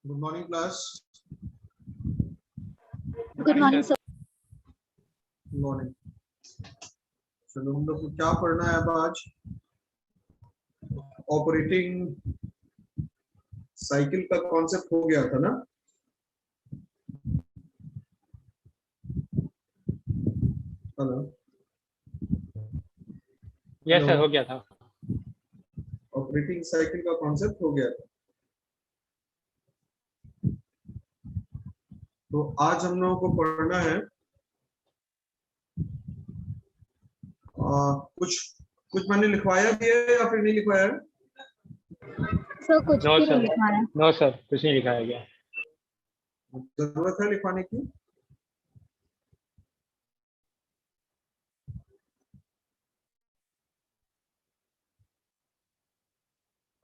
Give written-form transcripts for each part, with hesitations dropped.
Good morning class. Good morning sir. Good morning. चलो हम लोग को क्या पढ़ना है अब आज? ऑपरेटिंग साइकिल का कॉन्सेप्ट हो गया था ना? हेलो। यस सर, हो गया था। ऑपरेटिंग साइकिल का कॉन्सेप्ट हो गया था। तो आज हम लोगों को पढ़ना है कुछ कुछ मैंने लिखवाया भी है या फिर नहीं लिखवाया है? सर कुछ नो भी सर, नहीं लिखा है। नो सर, कुछ नहीं लिखा गया। जरूरत है लिखवाने की?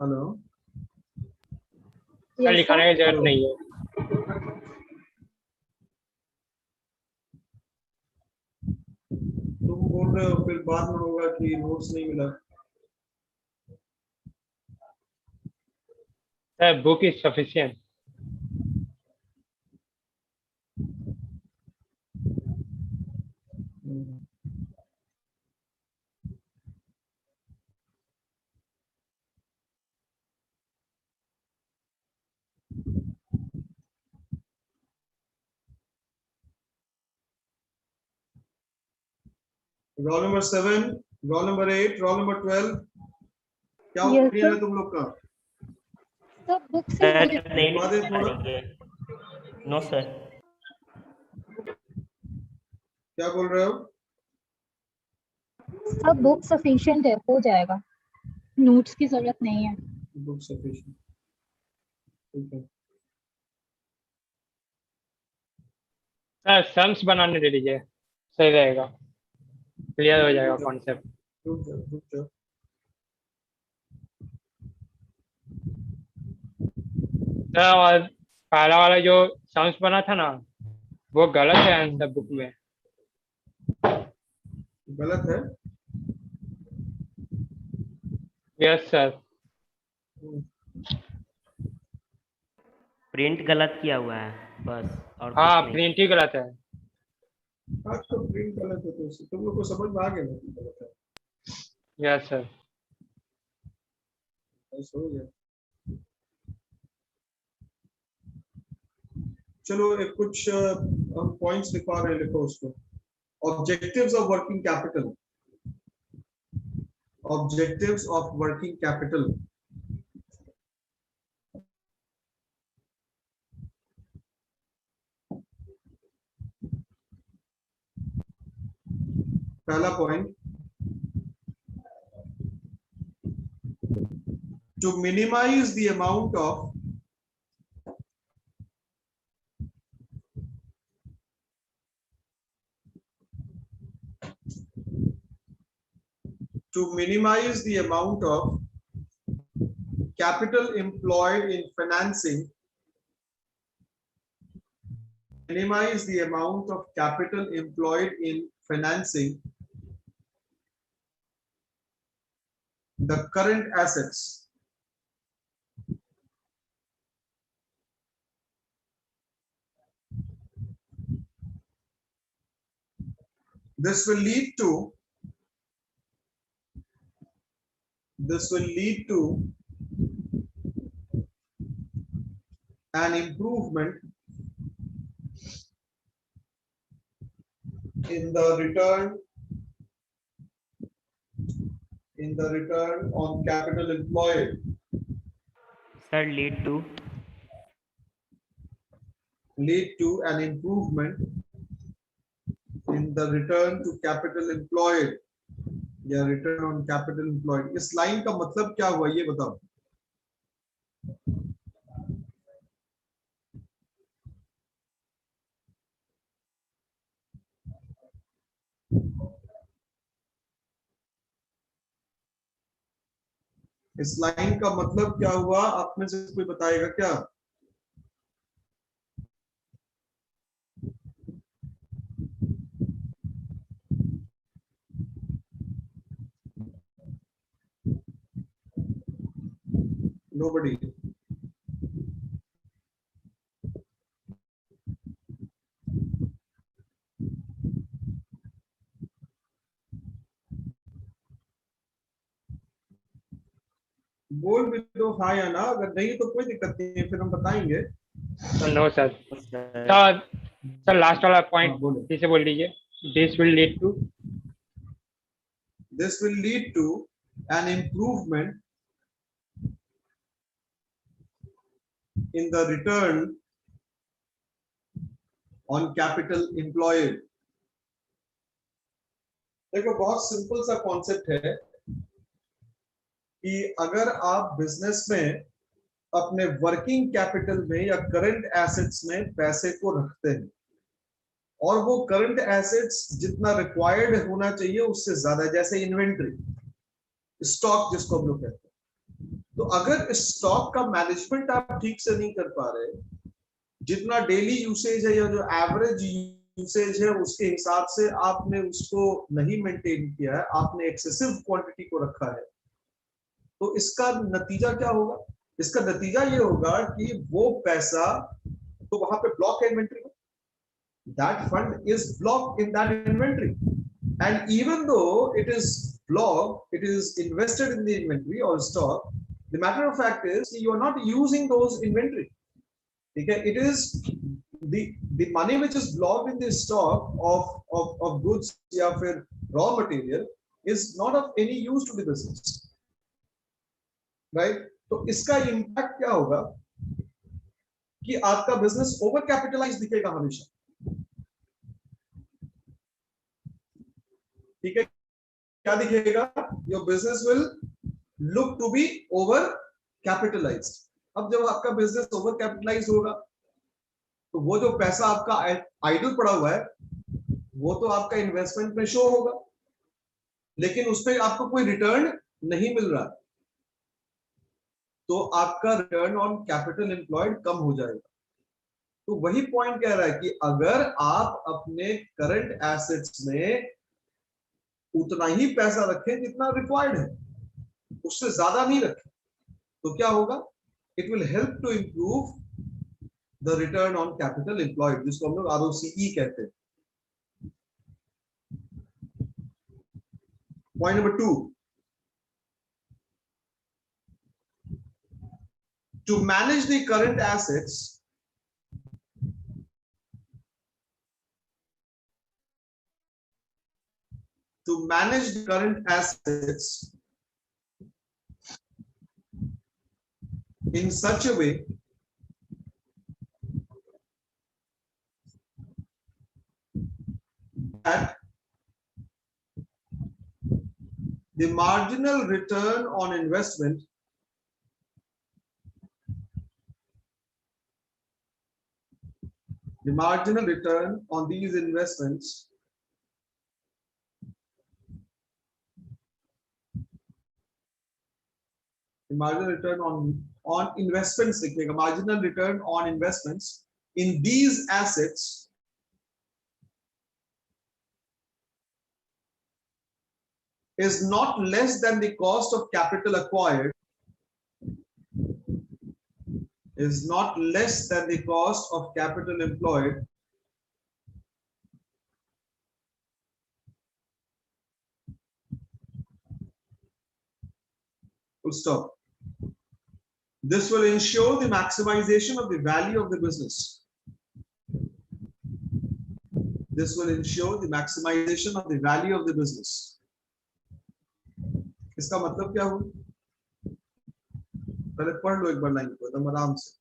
हेलो। सर यस लिखाने की जरूरत नहीं है। तुम बोल रहे हो फिर बाद में होगा कि नोट्स नहीं मिला। Sir book is sufficient. Roll number 7, roll number 8, roll number 12, क्या Yes, ओपिनियन sir. है तुम लोग का? सर बुक से लिखवा दे थोड़ा। No sir. क्या बोल रहे हो? सब बुक सफिशिएंट है, हो जाएगा, नोट्स की जरूरत नहीं है। बुक सफिशिएंट, ठीक है। सर सम्स बनाने दे दीजिए, सही रहेगा, क्लियर हो जाएगा कॉन्सेप्ट। रुक जाओ, रुक जाओ। सर और पहला वाला जो सम्स बना था ना, वो गलत है आंसर बुक में। गलत है? Yes sir. प्रिंट गलत किया हुआ है बस, और हाँ, कुछ नहीं। प्रिंट ही गलत है। हाँ तो प्रिंट गलत है तो तुम लोग को समझ में आ गया ना कि गलत है। Yes sir. ऐसा हो गया। चलो एक कुछ हम पॉइंट्स लिखवा रहे हैं, लिखो उसको। Objectives of working capital. Objectives of working capital. पहला point, to minimise the amount of capital employed in financing. Minimize the amount of capital employed in financing the current assets. This will lead to an improvement in the return on capital employed. Sir Lead to an improvement in the return to capital employed या return on capital employed. इस line का मतलब क्या हुआ ये बताओ। इस line का मतलब क्या हुआ, आप में से कोई बताएगा क्या? Nobody. लोग हाँ या ना, अगर नहीं तो कोई दिक्कत नहीं है, फिर हम बताएंगे। No sir. Sir sir sir last वाला हाँ पॉइंट बोलो। फिर से बोल दीजिए। This will lead to. This will lead to an improvement in the return on capital employed। देखो बहुत सिंपल सा कॉन्सेप्ट है कि अगर आप बिजनेस में अपने वर्किंग कैपिटल में या करंट एसेट्स में पैसे को रखते हैं और वो करंट एसेट्स जितना रिक्वायर्ड होना चाहिए उससे ज्यादा, जैसे इन्वेंट्री, स्टॉक जिसको हम लोग कहते हैं, तो अगर स्टॉक का मैनेजमेंट आप ठीक से नहीं कर पा रहे, जितना डेली यूसेज है या जो एवरेज यूसेज है उसके हिसाब से आपने उसको नहीं मेंटेन किया है, आपने एक्सेसिव क्वांटिटी को रखा है, तो इसका नतीजा क्या होगा? इसका नतीजा ये होगा कि वो पैसा तो वहां पे ब्लॉक है इन्वेंट्री में, that fund is block in that inventory, and even though it is block, it is invested in the inventory और stock, the matter of fact is you are not using those inventory, ठीक है? It is the money which is blocked in the stock of goods या फिर raw material is not of any use to the business, right? तो इसका impact क्या होगा कि आपका बिजनेस ओवर कैपिटलाइज दिखेगा हमेशा, ठीक है? क्या दिखेगा? Your business will look to be over capitalised. अब जब आपका बिजनेस ओवर कैपिटलाइज होगा तो वो जो पैसा आपका आइडल पड़ा हुआ है वो तो आपका इन्वेस्टमेंट में शो होगा, लेकिन उस पर आपको कोई रिटर्न नहीं मिल रहा, तो आपका रिटर्न ऑन कैपिटल एम्प्लॉयड कम हो जाएगा। तो वही पॉइंट कह रहा है कि अगर आप अपने करंट एसेट्स में उतना ही पैसा रखें जितना रिक्वायर्ड है, उससे ज्यादा नहीं रखें, तो क्या होगा? It will help to improve the return on capital employed, जिसको हम लोग ROCE कहते हैं। Point number 2, to manage the current assets, to manage the current assets in such a way that the marginal return on investment on these investments the marginal return on investments लिखिएगा, marginal return on investments in these assets is not less than the cost of capital acquired, is not less than the cost of capital employed full stop. This will ensure the maximization of the value of the business. This will ensure the maximization of the value of the business. इसका मतलब क्या हुआ? पहले पढ़ लो एक बार line को एकदम आराम से।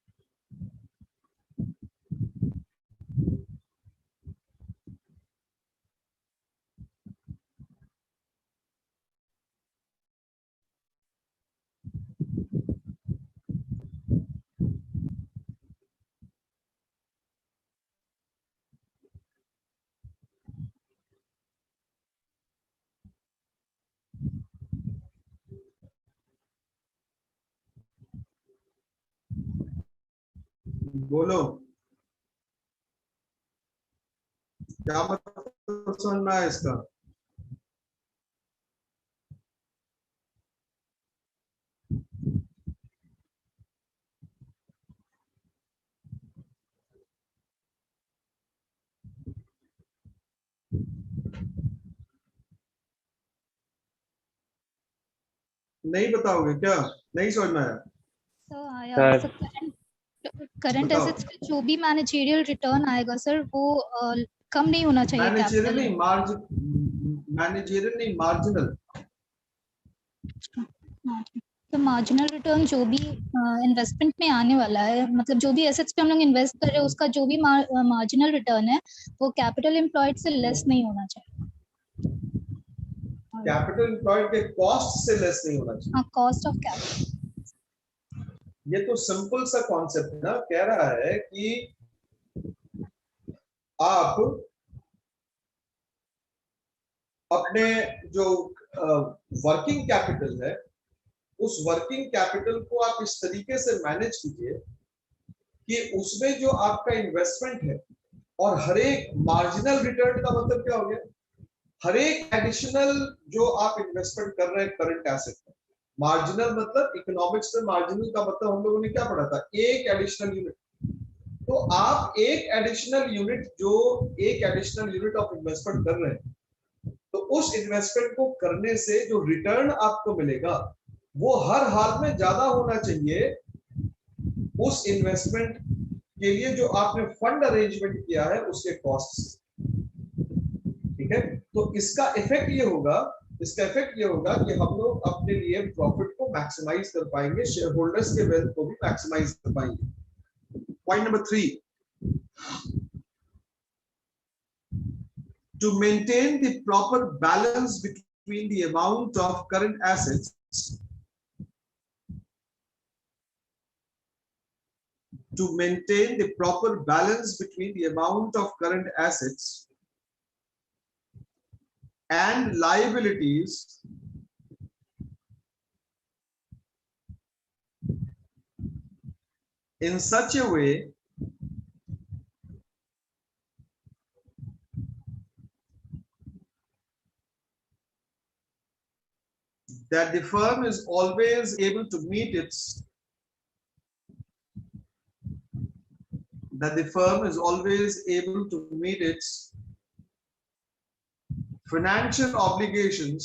बोलो क्या मतलब समझ में आया इसका? नहीं बताओगे क्या? नहीं समझ में आया? हाँ यार, सर करंट बताओ। एसेट्स पे जो भी मैनेजरियल रिटर्न आएगा सर, वो कम नहीं होना चाहिए मैनेजरियल कैपिटल। नहीं, मैनेजरियल नहीं, मार्जिनल। तो मार्जिनल रिटर्न जो भी इन्वेस्टमेंट में आने वाला है, मतलब जो भी एसेट्स पे हम लोग इन्वेस्ट कर रहे हैं, उसका जो भी मार्जिनल रिटर्न है वो कैपिटल एम्प्लॉयड से लेस नहीं होना चाहिए। कैपिटल एम्प्लॉयड के कॉस्ट से लेस नहीं होना चाहिए। हाँ, कॉस्ट ऑफ कैपिटल। ये तो सिंपल सा कॉन्सेप्ट है ना, कह रहा है कि आप अपने जो वर्किंग कैपिटल है, उस वर्किंग कैपिटल को आप इस तरीके से मैनेज कीजिए कि उसमें जो आपका इन्वेस्टमेंट है, और हर एक मार्जिनल रिटर्न का मतलब क्या हो गया, हर एक एडिशनल जो आप इन्वेस्टमेंट कर रहे हैं करंट एसेट में, मार्जिनल मतलब इकोनॉमिक्स में मार्जिनल का मतलब हम लोगों ने क्या पढ़ा था, एक एडिशनल यूनिट। तो आप एक एडिशनल यूनिट, जो एक एडिशनल यूनिट ऑफ इन्वेस्टमेंट कर रहे हैं, तो उस इन्वेस्टमेंट को करने से जो रिटर्न आपको मिलेगा वो हर हाल में ज्यादा होना चाहिए उस इन्वेस्टमेंट के लिए जो आपने फंड अरेंजमेंट किया है उसके कॉस्ट से। ठीक है, तो इसका इफेक्ट ये होगा, कि हम लोग अपने लिए प्रॉफिट को मैक्सिमाइज कर पाएंगे, शेयर होल्डर्स के वेल्थ को भी मैक्सिमाइज कर पाएंगे। Point number 3, to maintain the proper balance between the amount of current assets and liabilities in such a way that the firm is always able to meet its financial obligations,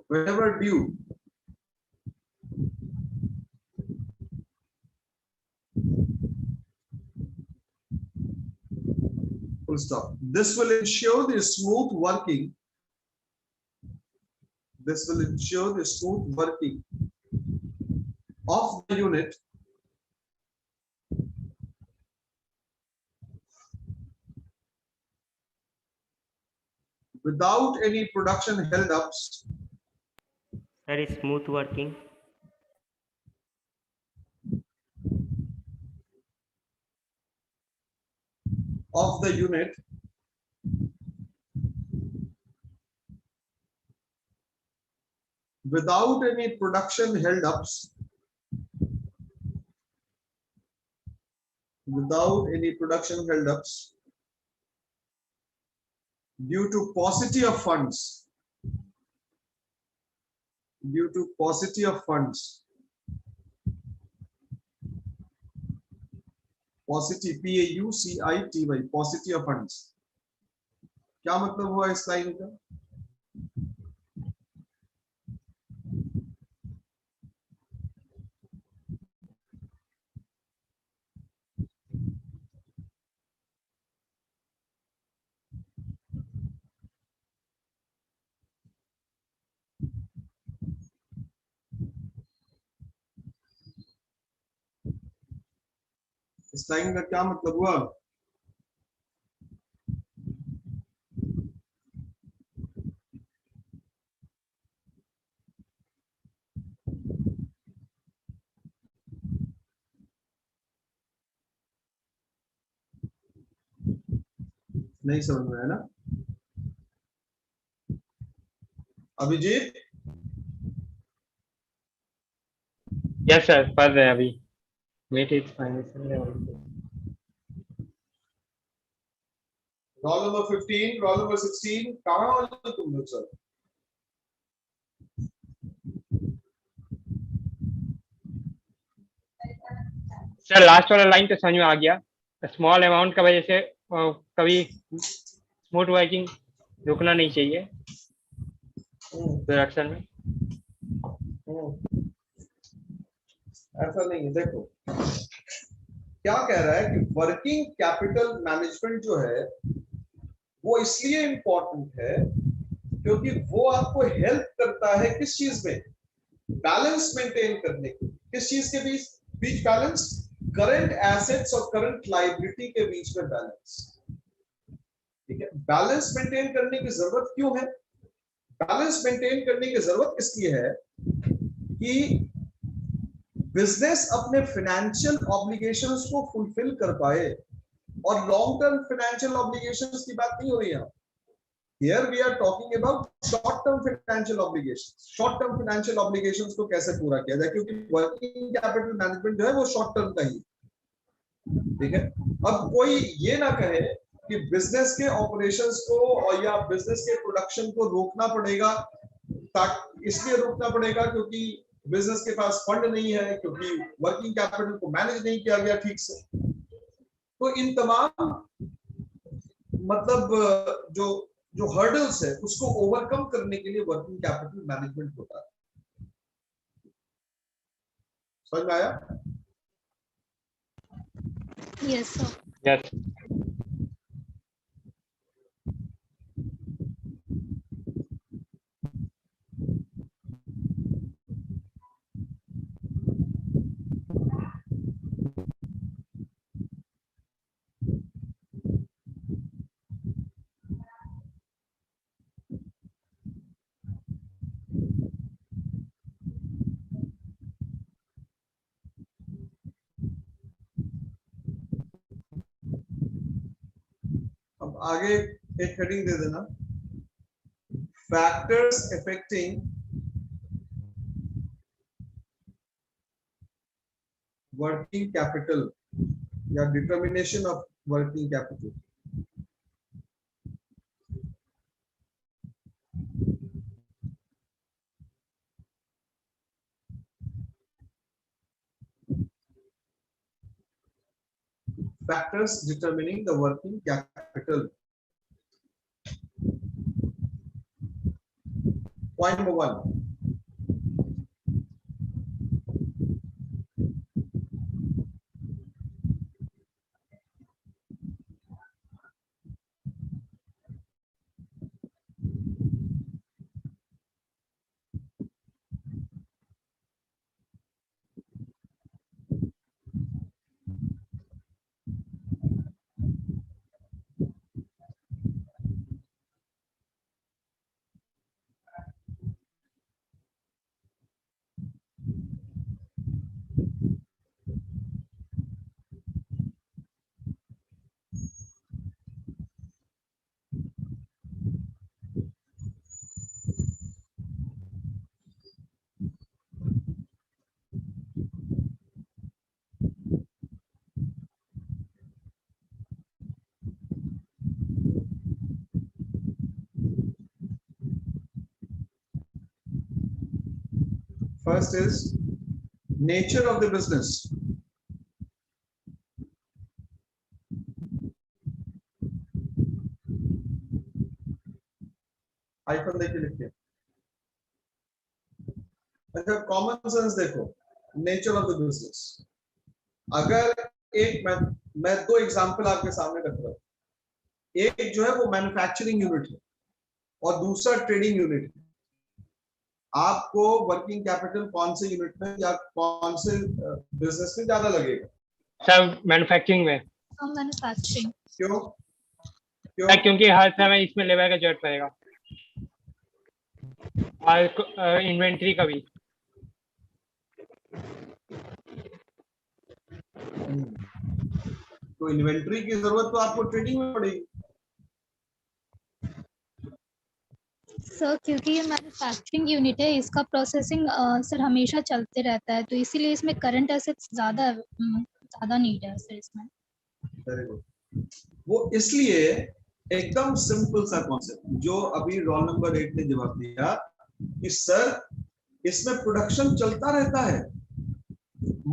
whenever due. Full stop. This will ensure the smooth working. Of the unit without any production held ups That is smooth working. of the unit without any production held ups due to paucity of funds, paucity, P-A-U-C-I-T-Y, paucity of funds। क्या मतलब हुआ इस line का? इस line का क्या मतलब हुआ? नहीं समझ में आया ना? अभिजीत, यस सर, पढ़ रहे हैं अभी। Meet is financial level. Roll number 15, roll number 16, कहाँ हो तुम लोग सर? सर लास्ट वाला लाइन तो समझ में आ गया। स्मॉल अमाउंट का वजह से कभी स्मूथ वर्किंग रुकना नहीं चाहिए प्रोडक्शन में। ऐसा नहीं है, देखो क्या कह रहा है कि वर्किंग कैपिटल मैनेजमेंट जो है वो इसलिए इंपॉर्टेंट है क्योंकि वो आपको हेल्प करता है किस चीज में, बैलेंस मेंटेन करने की। किस चीज के बीच बीच बैलेंस? करंट एसेट्स और करंट लायबिलिटी के बीच में बैलेंस। ठीक है, बैलेंस मेंटेन करने की जरूरत क्यों है? बैलेंस मेंटेन करने की जरूरत इसलिए है कि बिजनेस अपने फाइनेंशियल ऑब्लिगेशंस को फुलफिल कर पाए। और लॉन्ग टर्म फाइनेंशियल ऑब्लिगेशंस की बात नहीं हो रही है। Here we are talking about short term financial obligations. Short term financial obligations को कैसे पूरा किया जाए, क्योंकि वर्किंग कैपिटल मैनेजमेंट जो है वो शॉर्ट टर्म का ही। ठीक है, अब कोई ये ना कहे कि बिजनेस के ऑपरेशंस को और या बिजनेस के प्रोडक्शन को रोकना पड़ेगा, इसलिए रोकना पड़ेगा क्योंकि बिजनेस के पास फंड नहीं है, क्योंकि वर्किंग कैपिटल को मैनेज नहीं किया गया ठीक से। तो इन तमाम मतलब जो हर्डल्स है उसको ओवरकम करने के लिए वर्किंग कैपिटल मैनेजमेंट होता है। समझ में आया? Yes sir. यस। अब आगे एक हेडिंग दे देना, फैक्टर्स अफेक्टिंग वर्किंग कैपिटल या determination of working capital. Factors determining the working capital. Point number 1. First is nature of the business. Icon देख के लिखिए। अच्छा, कॉमन सेंस देखो, नेचर ऑफ द बिजनेस। अगर एक मैं दो एग्जांपल आपके सामने रख रहा हूं। एक जो है वो मैन्युफैक्चरिंग यूनिट है और दूसरा ट्रेडिंग यूनिट है। आपको वर्किंग कैपिटल कौन से यूनिट में या कौन से बिजनेस में ज्यादा लगेगा? सर मैन्युफैक्चरिंग में। मैन्युफैक्चरिंग। क्यों? क्योंकि हर समय इसमें लेबर का जरूरत पड़ेगा और इन्वेंट्री का भी। तो इन्वेंट्री की जरूरत तो आपको ट्रेडिंग में पड़ेगी। सर क्योंकि ये मैन्युफैक्चरिंग यूनिट है, इसका प्रोसेसिंग सर हमेशा चलते रहता है, तो इसीलिए इसमें करंट एसेट्स ज्यादा नीड है सर इसमें। Very good. वो इसलिए एकदम सिंपल सा कॉन्सेप्ट जो अभी रोल नंबर 8 ने जवाब दिया कि सर इसमें प्रोडक्शन चलता रहता है।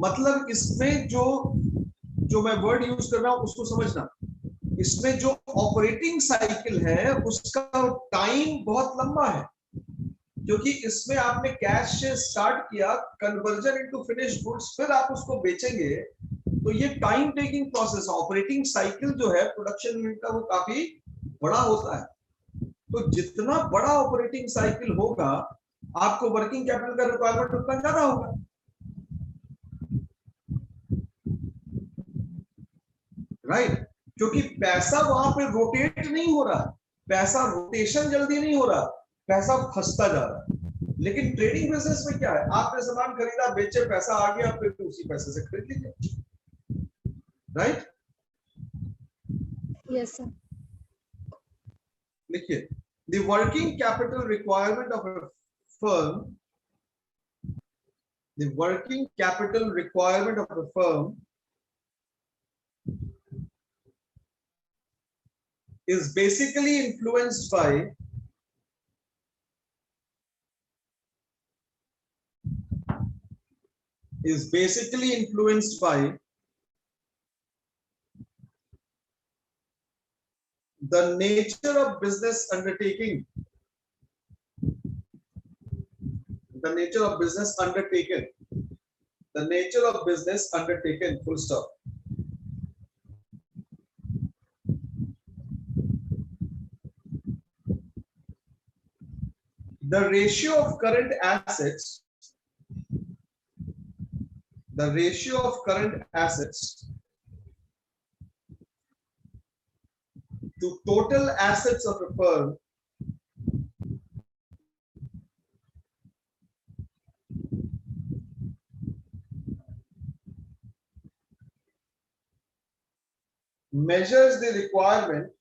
मतलब इसमें जो मैं वर्ड यूज कर रहा हूं उसको समझना। इसमें जो ऑपरेटिंग साइकिल है उसका टाइम बहुत लंबा है, क्योंकि इसमें आपने कैश से स्टार्ट किया, कन्वर्जन इनटू फिनिश्ड गुड्स, फिर आप उसको बेचेंगे, तो ये time taking process. Operating cycle जो है प्रोडक्शन यूनिट का वो काफी बड़ा होता है। तो जितना बड़ा ऑपरेटिंग साइकिल होगा आपको वर्किंग कैपिटल का रिक्वायरमेंट उतना ज्यादा होगा, राइट? क्योंकि पैसा वहां पे रोटेट नहीं हो रहा, पैसा रोटेशन जल्दी नहीं हो रहा, पैसा फंसता जा रहा है। लेकिन ट्रेडिंग बिजनेस में क्या है, आपने सामान खरीदा, बेचे, पैसा आ गया, फिर उसी पैसे से खरीद लीजिए, राइट? Yes sir. लिखिए, the working capital requirement of a firm, the working capital requirement of a firm is basically influenced by the nature of business undertaking, the nature of business undertaken, the nature of business undertaken, full stop. The ratio of current assets, the ratio of current assets to total assets of a firm measures the requirement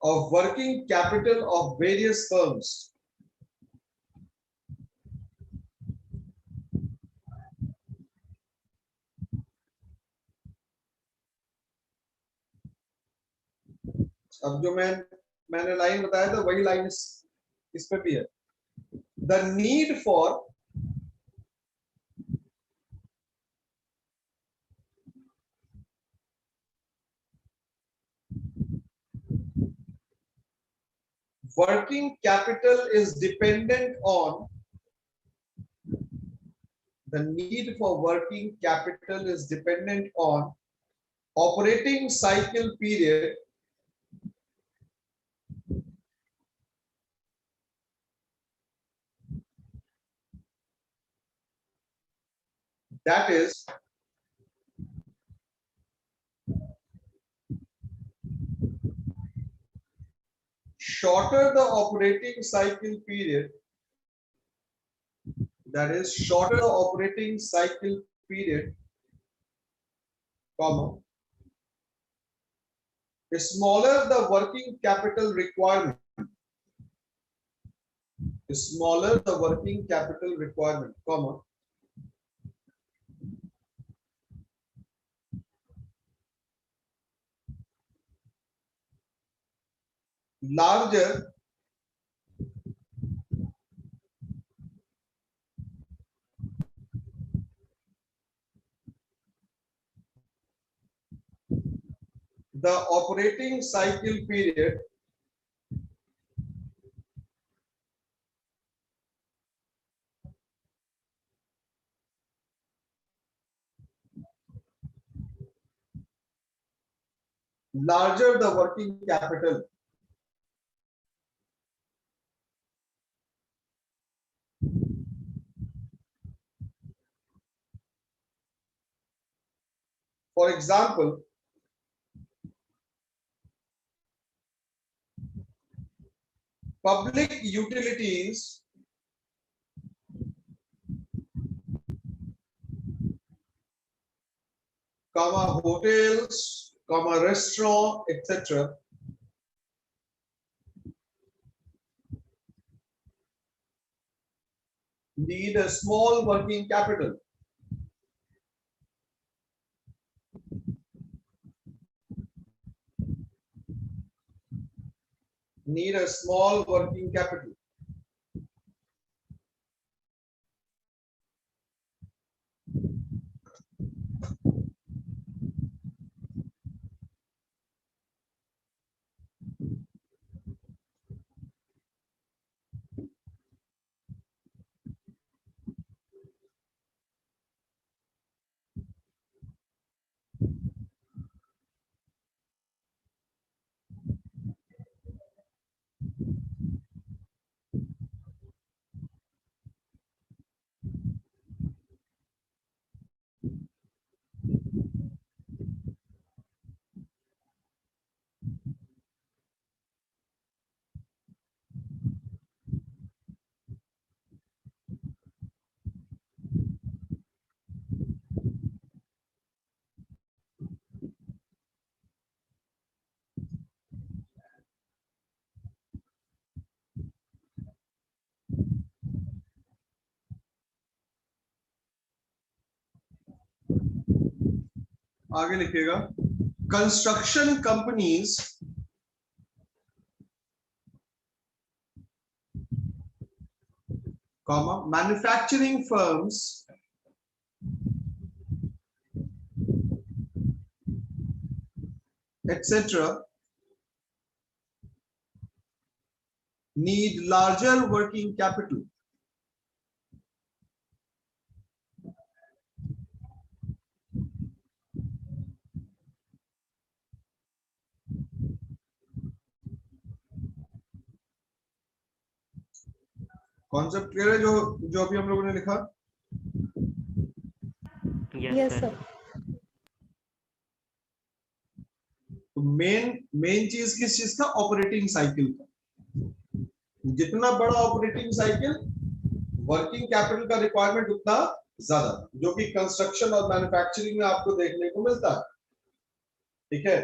of working capital of various firms. अब जो मैंने line बताया था वही line इस पे भी है। The need for working capital is dependent on, the need for working capital is dependent on operating cycle period that is shorter the operating cycle period, that is shorter the operating cycle period, comma, smaller the working capital requirement, smaller the working capital requirement, comma, larger the operating cycle period larger the working capital. For example, public utilities comma hotels comma restaurant etc. need a small working capital. Need a small working capital. आगे लिखिएगा, construction companies comma manufacturing firms etc. need larger working capital. Concept clear है जो जो अभी हम लोगों ने लिखा? Yes, sir. तो मेन चीज किस चीज का? ऑपरेटिंग साइकिल का। जितना बड़ा ऑपरेटिंग साइकिल, वर्किंग कैपिटल का रिक्वायरमेंट उतना ज्यादा, जो कि कंस्ट्रक्शन और मैन्युफैक्चरिंग में आपको देखने को मिलता है। ठीक है,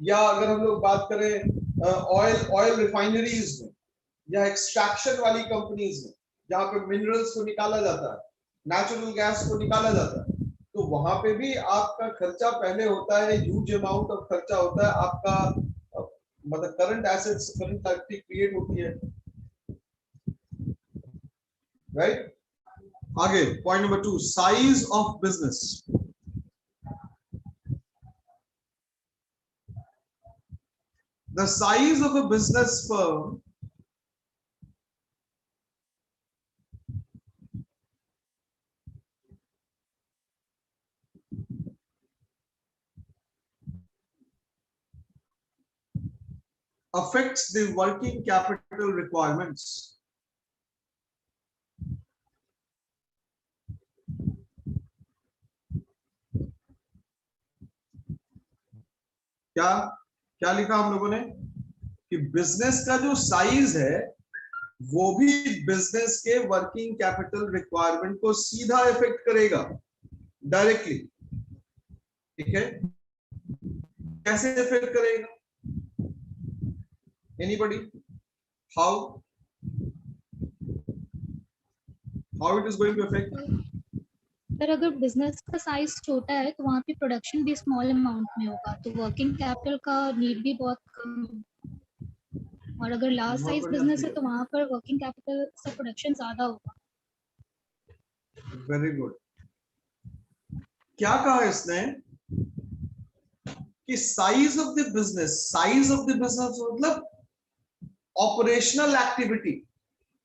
या अगर हम लोग बात करें ऑयल रिफाइनरीज में या एक्सट्रैक्शन वाली कंपनीज में, जहां पे मिनरल्स को निकाला जाता है, नेचुरल गैस को निकाला जाता है, तो वहां पे भी आपका खर्चा पहले होता है, ह्यूज अमाउंट ऑफ खर्चा होता है आपका, मतलब current assets, current liability create होती है, राइट। आगे point number 2, size of business. The size of a business firm affects the working capital requirements. क्या क्या लिखा हम लोगों ने कि बिजनेस का जो साइज है वो भी बिजनेस के वर्किंग कैपिटल रिक्वायरमेंट को सीधा इफेक्ट करेगा, डायरेक्टली। ठीक है, कैसे इफेक्ट करेगा? Anybody? How it is going to effect? पर अगर बिजनेस का साइज छोटा है तो वहाँ पे प्रोडक्शन भी स्मॉल अमाउंट में होगा, तो वर्किंग कैपिटल का नीड भी बहुत कम होगा। और अगर लार्ज साइज बिजनेस है तो वहाँ पर वर्किंग कैपिटल से प्रोडक्शन ज्यादा होगा। Very good. क्या कहा इसने कि size of the business, size of the business मतलब operational activity,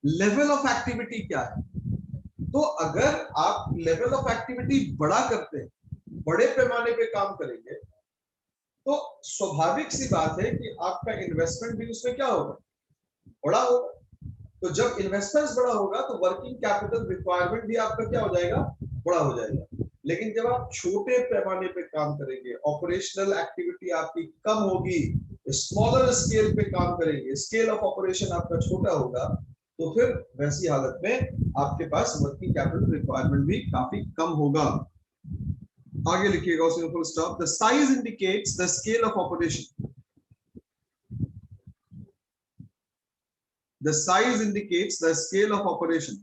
level of activity क्या है। तो अगर आप लेवल ऑफ एक्टिविटी बड़ा करते हैं, बड़े पैमाने पे काम करेंगे, तो स्वाभाविक सी बात है कि आपका इन्वेस्टमेंट भी उसमें क्या होगा? बड़ा होगा। तो जब इन्वेस्टमेंट बड़ा होगा तो वर्किंग कैपिटल रिक्वायरमेंट भी आपका क्या हो जाएगा? बड़ा हो जाएगा। लेकिन जब आप छोटे पैमाने पे काम करेंगे, ऑपरेशनल एक्टिविटी आपकी कम होगी, स्मॉलर स्केल पे काम करेंगे, स्केल ऑफ ऑपरेशन आपका छोटा होगा, तो फिर वैसी हालत में आपके पास वर्किंग कैपिटल रिक्वायरमेंट भी काफी कम होगा। आगे लिखिएगा उसमें full stop. The size indicates the scale of operation. The size indicates the scale of operation.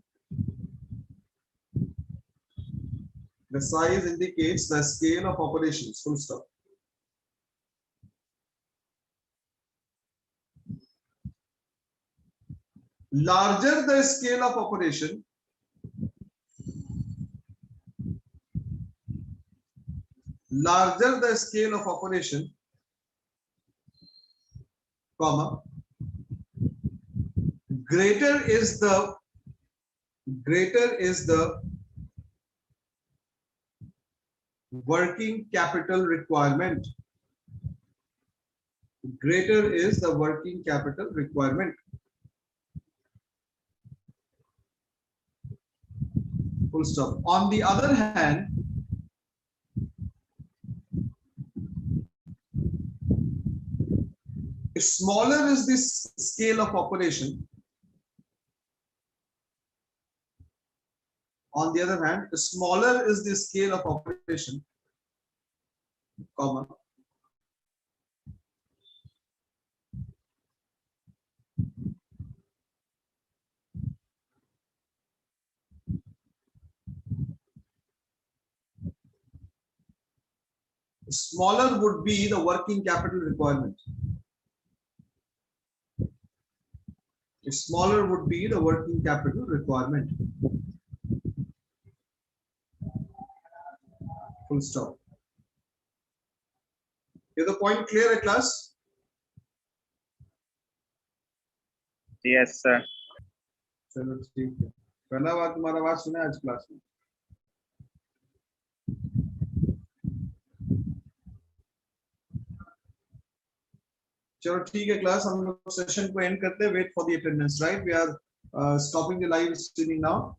The size indicates the scale of operations. Full stop. Larger the scale of operation, larger the scale of operation, comma, greater is the working capital requirement. Greater is the working capital requirement. Full stop. On the other hand, if smaller is the scale of operation, on the other hand, smaller is the scale of operation, comma, Smaller would be the working capital requirement. Smaller would be the working capital requirement. Full stop. Is the point clear at class? Yes, sir. चलो ठीक है, पहला बार तुम्हारा आवाज सुना है आज class में। चलो ठीक है क्लास, हम लोग सेशन को एंड करते हैं। Wait for the attendance, right? We are stopping the live streaming now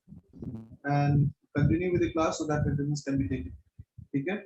and continue with the class so that attendance can be taken. ठीक है।